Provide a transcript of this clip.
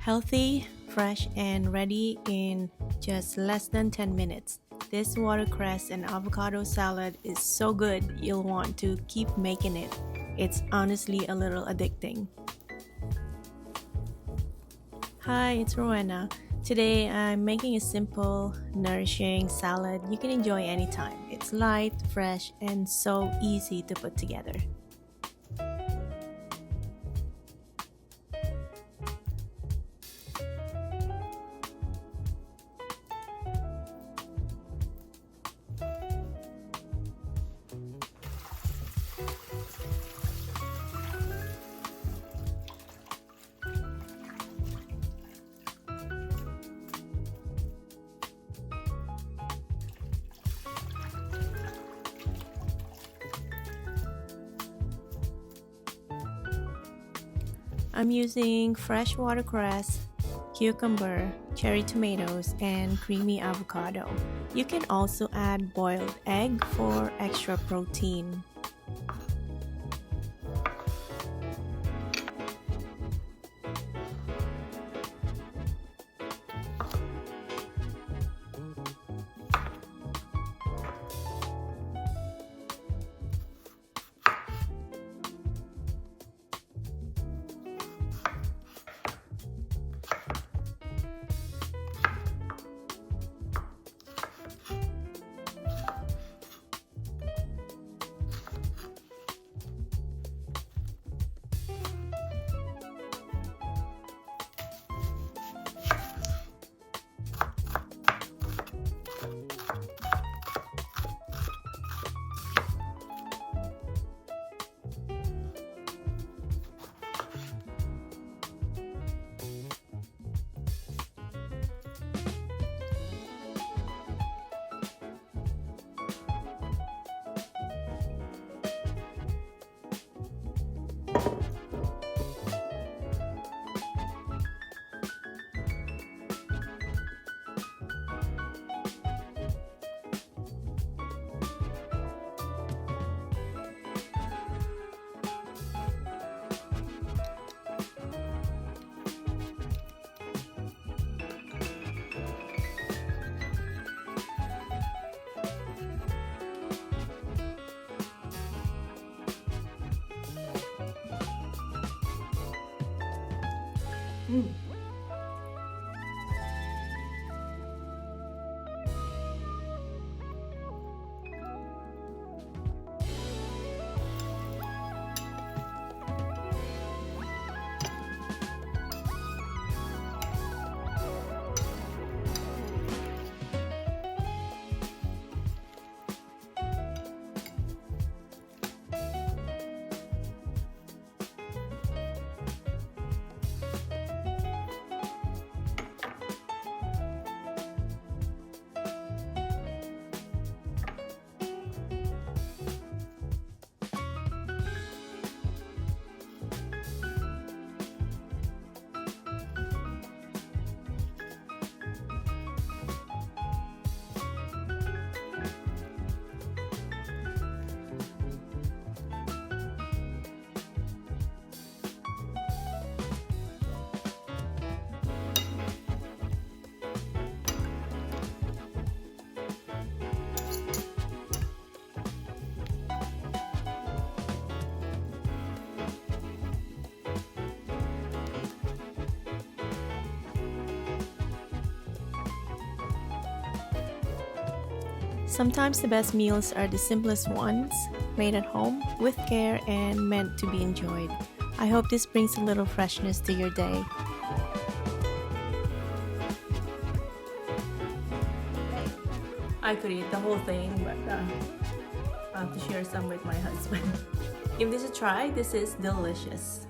Healthy, fresh, and ready in just less than 10 minutes. This watercress and avocado salad is so good you'll want to keep making it. It's honestly a little addicting. Hi, it's Rowena. Today I'm making a simple, nourishing salad you can enjoy anytime. It's light, fresh, and so easy to put together. I'm using fresh watercress, cucumber, cherry tomatoes, and creamy avocado. You can also add boiled egg for extra protein. Mm. Sometimes the best meals are the simplest ones, made at home, with care, and meant to be enjoyed. I hope this brings a little freshness to your day. I could eat the whole thing, but I have to share some with my husband. Give this a try, this is delicious.